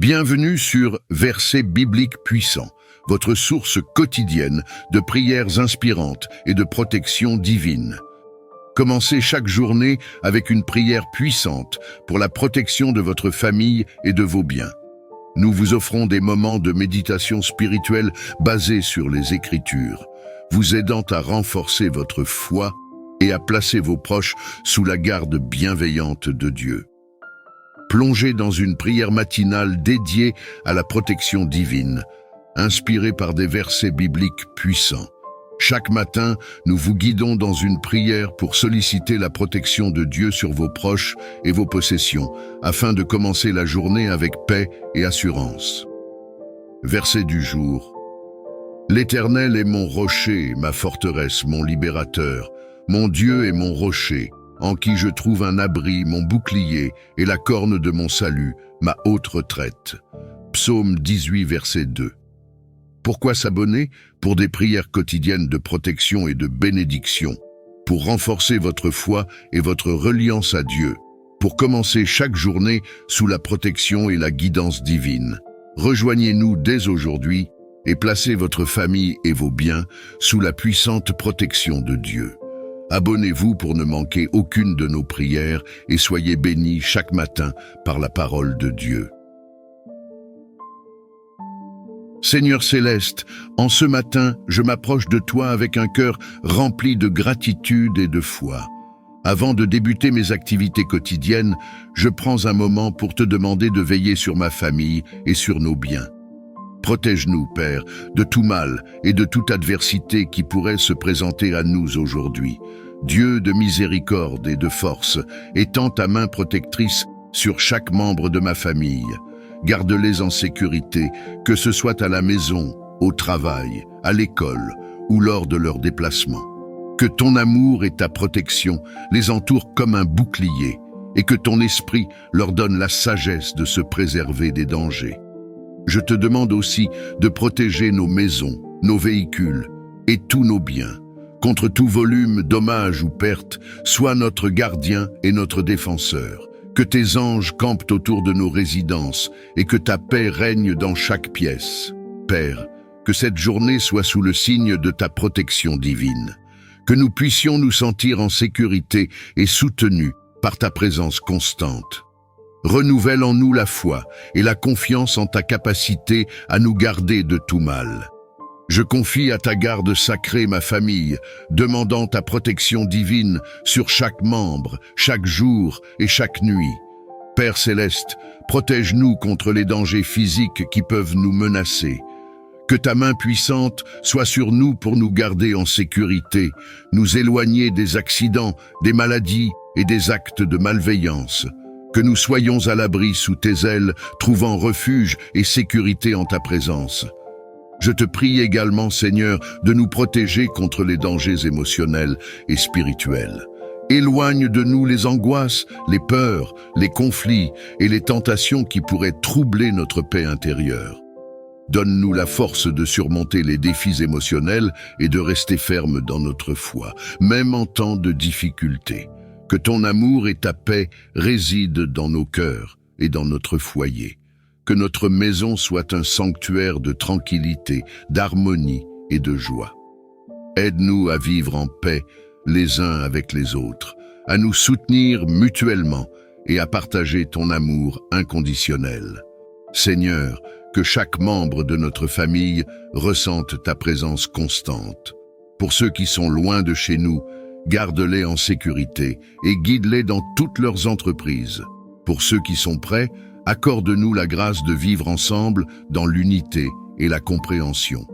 Bienvenue sur Versets bibliques puissants, votre source quotidienne de prières inspirantes et de protection divine. Commencez chaque journée avec une prière puissante pour la protection de votre famille et de vos biens. Nous vous offrons des moments de méditation spirituelle basés sur les Écritures, vous aidant à renforcer votre foi et à placer vos proches sous la garde bienveillante de Dieu. Plongez dans une prière matinale dédiée à la protection divine, inspirée par des versets bibliques puissants. Chaque matin, nous vous guidons dans une prière pour solliciter la protection de Dieu sur vos proches et vos possessions, afin de commencer la journée avec paix et assurance. Verset du jour. L'Éternel est mon rocher, ma forteresse, mon libérateur, mon Dieu est mon rocher, en qui je trouve un abri, mon bouclier et la corne de mon salut, ma haute retraite. Psaume 18, verset 2. Pourquoi s'abonner? Pour des prières quotidiennes de protection et de bénédiction, pour renforcer votre foi et votre reliance à Dieu, pour commencer chaque journée sous la protection et la guidance divine. Rejoignez-nous dès aujourd'hui et placez votre famille et vos biens sous la puissante protection de Dieu. Abonnez-vous pour ne manquer aucune de nos prières et soyez bénis chaque matin par la parole de Dieu. Seigneur céleste, en ce matin, je m'approche de toi avec un cœur rempli de gratitude et de foi. Avant de débuter mes activités quotidiennes, je prends un moment pour te demander de veiller sur ma famille et sur nos biens. Protège-nous, Père, de tout mal et de toute adversité qui pourrait se présenter à nous aujourd'hui. Dieu de miséricorde et de force, étends ta main protectrice sur chaque membre de ma famille. Garde-les en sécurité, que ce soit à la maison, au travail, à l'école ou lors de leur déplacement. Que ton amour et ta protection les entourent comme un bouclier et que ton esprit leur donne la sagesse de se préserver des dangers. Je te demande aussi de protéger nos maisons, nos véhicules et tous nos biens. Contre tout volume, dommage ou perte, sois notre gardien et notre défenseur. Que tes anges campent autour de nos résidences et que ta paix règne dans chaque pièce. Père, que cette journée soit sous le signe de ta protection divine. Que nous puissions nous sentir en sécurité et soutenus par ta présence constante. Renouvelle en nous la foi et la confiance en ta capacité à nous garder de tout mal. Je confie à ta garde sacrée ma famille, demandant ta protection divine sur chaque membre, chaque jour et chaque nuit. Père céleste, protège-nous contre les dangers physiques qui peuvent nous menacer. Que ta main puissante soit sur nous pour nous garder en sécurité, nous éloigner des accidents, des maladies et des actes de malveillance. Que nous soyons à l'abri sous tes ailes, trouvant refuge et sécurité en ta présence. Je te prie également, Seigneur, de nous protéger contre les dangers émotionnels et spirituels. Éloigne de nous les angoisses, les peurs, les conflits et les tentations qui pourraient troubler notre paix intérieure. Donne-nous la force de surmonter les défis émotionnels et de rester fermes dans notre foi, même en temps de difficulté. Que ton amour et ta paix résident dans nos cœurs et dans notre foyer. Que notre maison soit un sanctuaire de tranquillité, d'harmonie et de joie. Aide-nous à vivre en paix les uns avec les autres, à nous soutenir mutuellement et à partager ton amour inconditionnel. Seigneur, que chaque membre de notre famille ressente ta présence constante. Pour ceux qui sont loin de chez nous, garde-les en sécurité et guide-les dans toutes leurs entreprises. Pour ceux qui sont prêts, accorde-nous la grâce de vivre ensemble dans l'unité et la compréhension.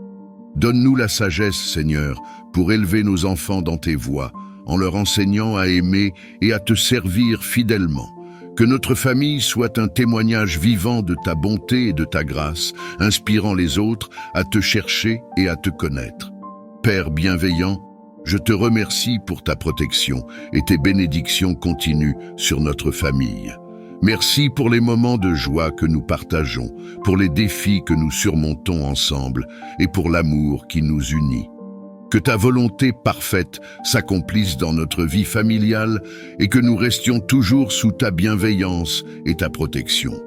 Donne-nous la sagesse, Seigneur, pour élever nos enfants dans tes voies, en leur enseignant à aimer et à te servir fidèlement. Que notre famille soit un témoignage vivant de ta bonté et de ta grâce, inspirant les autres à te chercher et à te connaître. Père bienveillant, je te remercie pour ta protection et tes bénédictions continues sur notre famille. Merci pour les moments de joie que nous partageons, pour les défis que nous surmontons ensemble et pour l'amour qui nous unit. Que ta volonté parfaite s'accomplisse dans notre vie familiale et que nous restions toujours sous ta bienveillance et ta protection.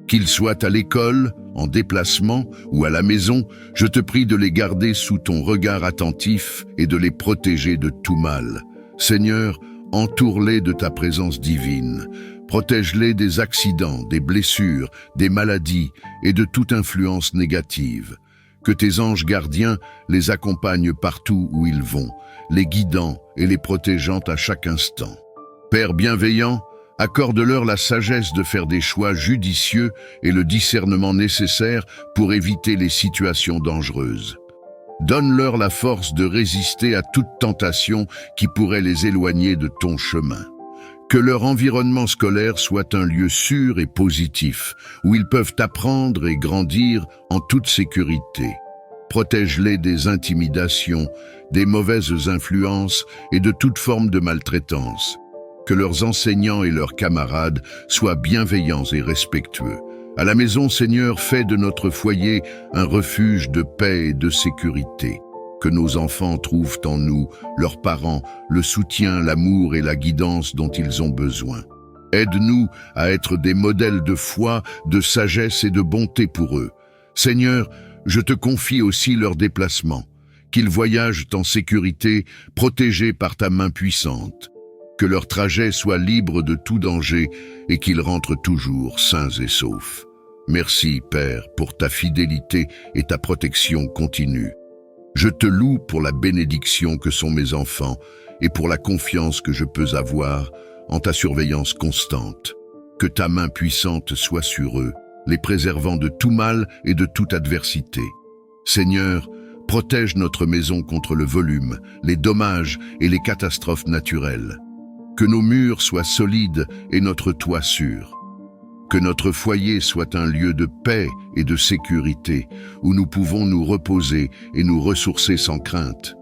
Qu'ils soient à l'école, en déplacement ou à la maison, je te prie de les garder sous ton regard attentif et de les protéger de tout mal. Seigneur, entoure-les de ta présence divine. Protège-les des accidents, des blessures, des maladies et de toute influence négative. Que tes anges gardiens les accompagnent partout où ils vont, les guidant et les protégeant à chaque instant. Père bienveillant, accorde-leur la sagesse de faire des choix judicieux et le discernement nécessaire pour éviter les situations dangereuses. Donne-leur la force de résister à toute tentation qui pourrait les éloigner de ton chemin. Que leur environnement scolaire soit un lieu sûr et positif, où ils peuvent apprendre et grandir en toute sécurité. Protège-les des intimidations, des mauvaises influences et de toute forme de maltraitance. Que leurs enseignants et leurs camarades soient bienveillants et respectueux. À la maison, Seigneur, fais de notre foyer un refuge de paix et de sécurité. Que nos enfants trouvent en nous, leurs parents, le soutien, l'amour et la guidance dont ils ont besoin. Aide-nous à être des modèles de foi, de sagesse et de bonté pour eux. Seigneur, je te confie aussi leurs déplacements. Qu'ils voyagent en sécurité, protégés par ta main puissante. Que leur trajet soit libre de tout danger et qu'ils rentrent toujours sains et saufs. Merci, Père, pour ta fidélité et ta protection continue. Je te loue pour la bénédiction que sont mes enfants et pour la confiance que je peux avoir en ta surveillance constante. Que ta main puissante soit sur eux, les préservant de tout mal et de toute adversité. Seigneur, protège notre maison contre le volume, les dommages et les catastrophes naturelles. Que nos murs soient solides et notre toit sûr. Que notre foyer soit un lieu de paix et de sécurité, où nous pouvons nous reposer et nous ressourcer sans crainte.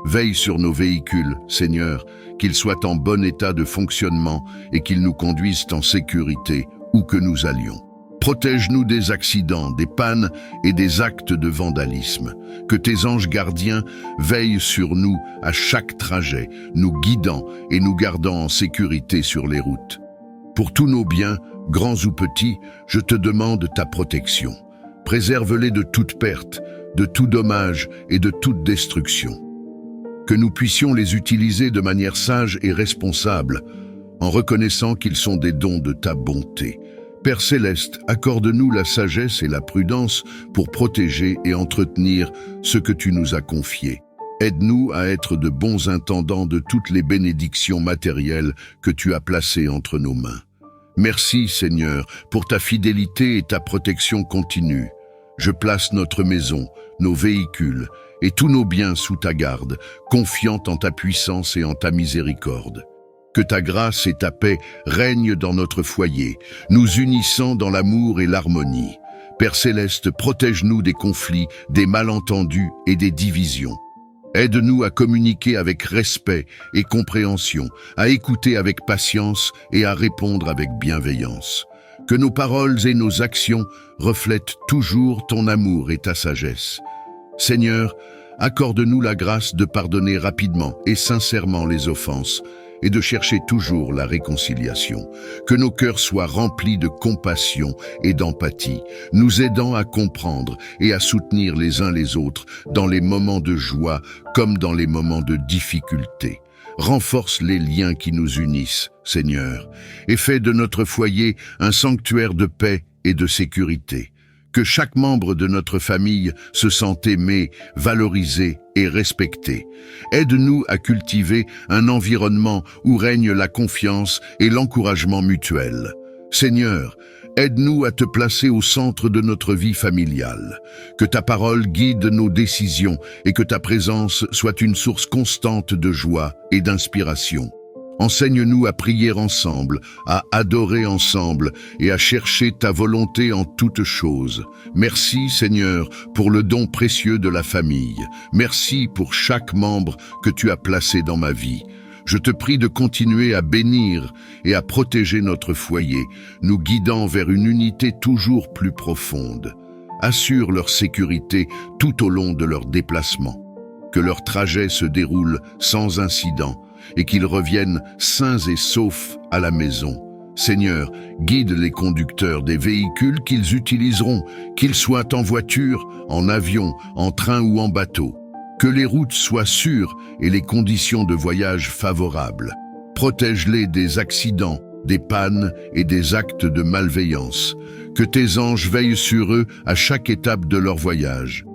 Veille sur nos véhicules, Seigneur, qu'ils soient en bon état de fonctionnement et qu'ils nous conduisent en sécurité où que nous allions. Protège-nous des accidents, des pannes et des actes de vandalisme. Que tes anges gardiens veillent sur nous à chaque trajet, nous guidant et nous gardant en sécurité sur les routes. Pour tous nos biens, grands ou petits, je te demande ta protection. Préserve-les de toute perte, de tout dommage et de toute destruction. Que nous puissions les utiliser de manière sage et responsable, en reconnaissant qu'ils sont des dons de ta bonté. Père Céleste, accorde-nous la sagesse et la prudence pour protéger et entretenir ce que tu nous as confié. Aide-nous à être de bons intendants de toutes les bénédictions matérielles que tu as placées entre nos mains. Merci, Seigneur, pour ta fidélité et ta protection continue. Je place notre maison, nos véhicules et tous nos biens sous ta garde, confiant en ta puissance et en ta miséricorde. Que ta grâce et ta paix règnent dans notre foyer, nous unissant dans l'amour et l'harmonie. Père Céleste, protège-nous des conflits, des malentendus et des divisions. Aide-nous à communiquer avec respect et compréhension, à écouter avec patience et à répondre avec bienveillance. Que nos paroles et nos actions reflètent toujours ton amour et ta sagesse. Seigneur, accorde-nous la grâce de pardonner rapidement et sincèrement les offenses, et de chercher toujours la réconciliation. Que nos cœurs soient remplis de compassion et d'empathie, nous aidant à comprendre et à soutenir les uns les autres dans les moments de joie comme dans les moments de difficulté. Renforce les liens qui nous unissent, Seigneur, et fais de notre foyer un sanctuaire de paix et de sécurité. Que chaque membre de notre famille se sente aimé, valorisé et respecté. Aide-nous à cultiver un environnement où règne la confiance et l'encouragement mutuel. Seigneur, aide-nous à te placer au centre de notre vie familiale. Que ta parole guide nos décisions et que ta présence soit une source constante de joie et d'inspiration. Enseigne-nous à prier ensemble, à adorer ensemble et à chercher ta volonté en toutes choses. Merci, Seigneur, pour le don précieux de la famille. Merci pour chaque membre que tu as placé dans ma vie. Je te prie de continuer à bénir et à protéger notre foyer, nous guidant vers une unité toujours plus profonde. Assure leur sécurité tout au long de leur déplacement. Que leur trajet se déroule sans incident et qu'ils reviennent sains et saufs à la maison. Seigneur, guide les conducteurs des véhicules qu'ils utiliseront, qu'ils soient en voiture, en avion, en train ou en bateau. Que les routes soient sûres et les conditions de voyage favorables. Protège-les des accidents, des pannes et des actes de malveillance. Que tes anges veillent sur eux à chaque étape de leur voyage.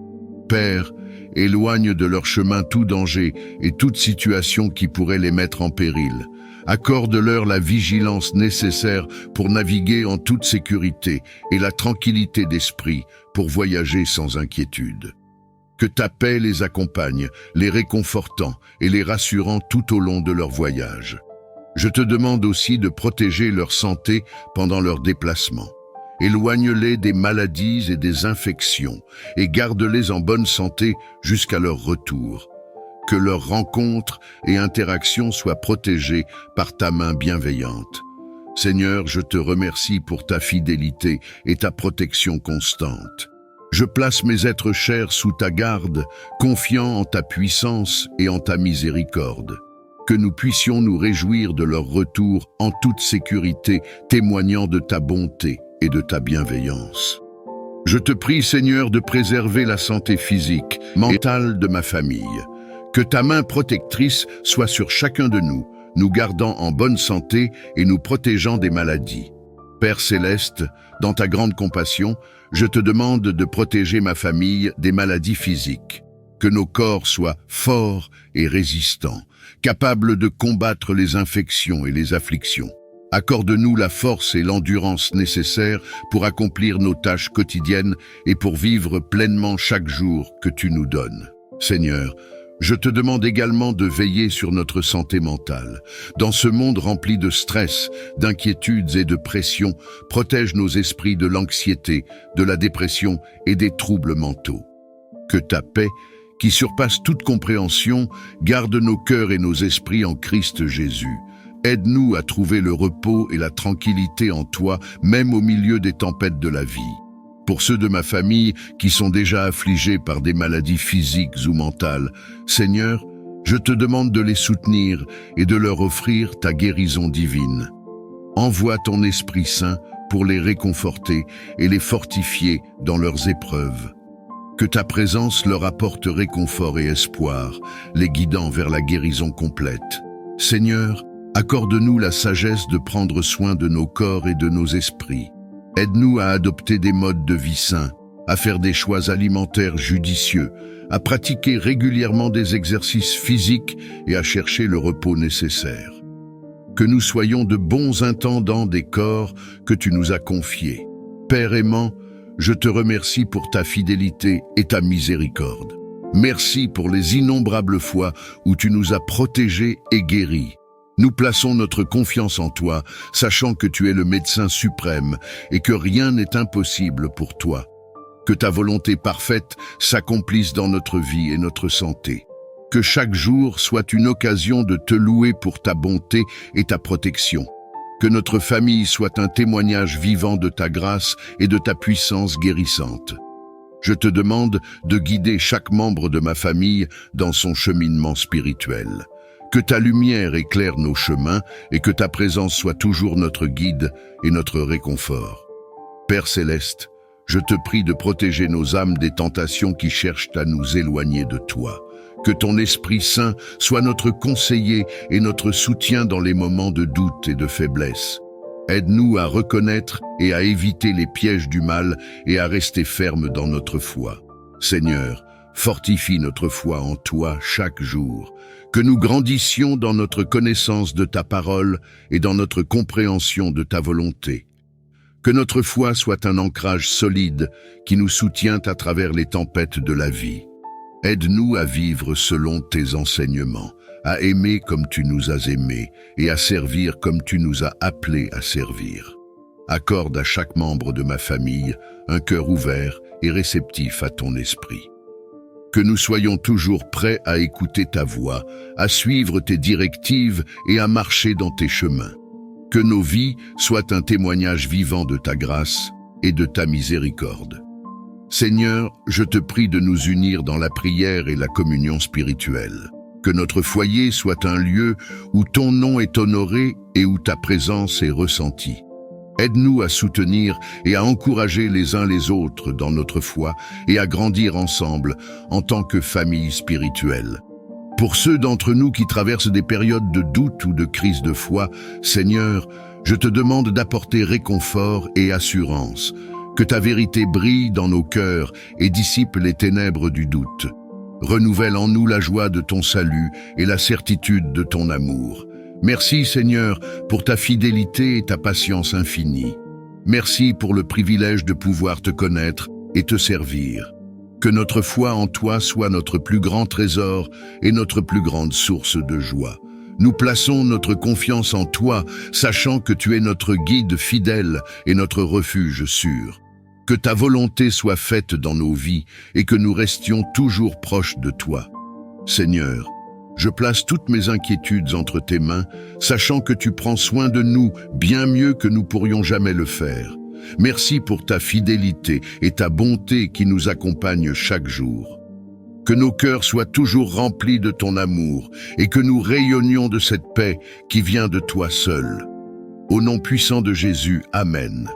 Père, éloigne de leur chemin tout danger et toute situation qui pourrait les mettre en péril. Accorde-leur la vigilance nécessaire pour naviguer en toute sécurité et la tranquillité d'esprit pour voyager sans inquiétude. Que ta paix les accompagne, les réconfortant et les rassurant tout au long de leur voyage. Je te demande aussi de protéger leur santé pendant leur déplacement. Éloigne-les des maladies et des infections et garde-les en bonne santé jusqu'à leur retour. Que leurs rencontres et interactions soient protégées par ta main bienveillante. Seigneur, je te remercie pour ta fidélité et ta protection constante. Je place mes êtres chers sous ta garde, confiant en ta puissance et en ta miséricorde. Que nous puissions nous réjouir de leur retour en toute sécurité, témoignant de ta bonté et de ta bienveillance. Je te prie, Seigneur, de préserver la santé physique, mentale de ma famille. Que ta main protectrice soit sur chacun de nous, nous gardant en bonne santé et nous protégeant des maladies. Père céleste, dans ta grande compassion, je te demande de protéger ma famille des maladies physiques. Que nos corps soient forts et résistants, capables de combattre les infections et les afflictions. Accorde-nous la force et l'endurance nécessaires pour accomplir nos tâches quotidiennes et pour vivre pleinement chaque jour que tu nous donnes. Seigneur, je te demande également de veiller sur notre santé mentale. Dans ce monde rempli de stress, d'inquiétudes et de pression, protège nos esprits de l'anxiété, de la dépression et des troubles mentaux. Que ta paix, qui surpasse toute compréhension, garde nos cœurs et nos esprits en Christ Jésus. Aide-nous à trouver le repos et la tranquillité en toi, même au milieu des tempêtes de la vie. Pour ceux de ma famille qui sont déjà affligés par des maladies physiques ou mentales, Seigneur, je te demande de les soutenir et de leur offrir ta guérison divine. Envoie ton Esprit Saint pour les réconforter et les fortifier dans leurs épreuves. Que ta présence leur apporte réconfort et espoir, les guidant vers la guérison complète. Seigneur, accorde-nous la sagesse de prendre soin de nos corps et de nos esprits. Aide-nous à adopter des modes de vie sains, à faire des choix alimentaires judicieux, à pratiquer régulièrement des exercices physiques et à chercher le repos nécessaire. Que nous soyons de bons intendants des corps que tu nous as confiés. Père aimant, je te remercie pour ta fidélité et ta miséricorde. Merci pour les innombrables fois où tu nous as protégés et guéris. Nous plaçons notre confiance en toi, sachant que tu es le médecin suprême et que rien n'est impossible pour toi. Que ta volonté parfaite s'accomplisse dans notre vie et notre santé. Que chaque jour soit une occasion de te louer pour ta bonté et ta protection. Que notre famille soit un témoignage vivant de ta grâce et de ta puissance guérissante. Je te demande de guider chaque membre de ma famille dans son cheminement spirituel. Que ta lumière éclaire nos chemins et que ta présence soit toujours notre guide et notre réconfort. Père céleste, je te prie de protéger nos âmes des tentations qui cherchent à nous éloigner de toi. Que ton Esprit Saint soit notre conseiller et notre soutien dans les moments de doute et de faiblesse. Aide-nous à reconnaître et à éviter les pièges du mal et à rester fermes dans notre foi. Seigneur, fortifie notre foi en toi chaque jour. Que nous grandissions dans notre connaissance de ta parole et dans notre compréhension de ta volonté. Que notre foi soit un ancrage solide qui nous soutient à travers les tempêtes de la vie. Aide-nous à vivre selon tes enseignements, à aimer comme tu nous as aimés et à servir comme tu nous as appelés à servir. Accorde à chaque membre de ma famille un cœur ouvert et réceptif à ton esprit. Que nous soyons toujours prêts à écouter ta voix, à suivre tes directives et à marcher dans tes chemins. Que nos vies soient un témoignage vivant de ta grâce et de ta miséricorde. Seigneur, je te prie de nous unir dans la prière et la communion spirituelle. Que notre foyer soit un lieu où ton nom est honoré et où ta présence est ressentie. Aide-nous à soutenir et à encourager les uns les autres dans notre foi et à grandir ensemble en tant que famille spirituelle. Pour ceux d'entre nous qui traversent des périodes de doute ou de crise de foi, Seigneur, je te demande d'apporter réconfort et assurance, que ta vérité brille dans nos cœurs et dissipe les ténèbres du doute. Renouvelle en nous la joie de ton salut et la certitude de ton amour. Merci Seigneur pour ta fidélité et ta patience infinie. Merci pour le privilège de pouvoir te connaître et te servir. Que notre foi en toi soit notre plus grand trésor et notre plus grande source de joie. Nous plaçons notre confiance en toi, sachant que tu es notre guide fidèle et notre refuge sûr. Que ta volonté soit faite dans nos vies et que nous restions toujours proches de toi. Seigneur, je place toutes mes inquiétudes entre tes mains, sachant que tu prends soin de nous bien mieux que nous pourrions jamais le faire. Merci pour ta fidélité et ta bonté qui nous accompagnent chaque jour. Que nos cœurs soient toujours remplis de ton amour et que nous rayonnions de cette paix qui vient de toi seul. Au nom puissant de Jésus, Amen.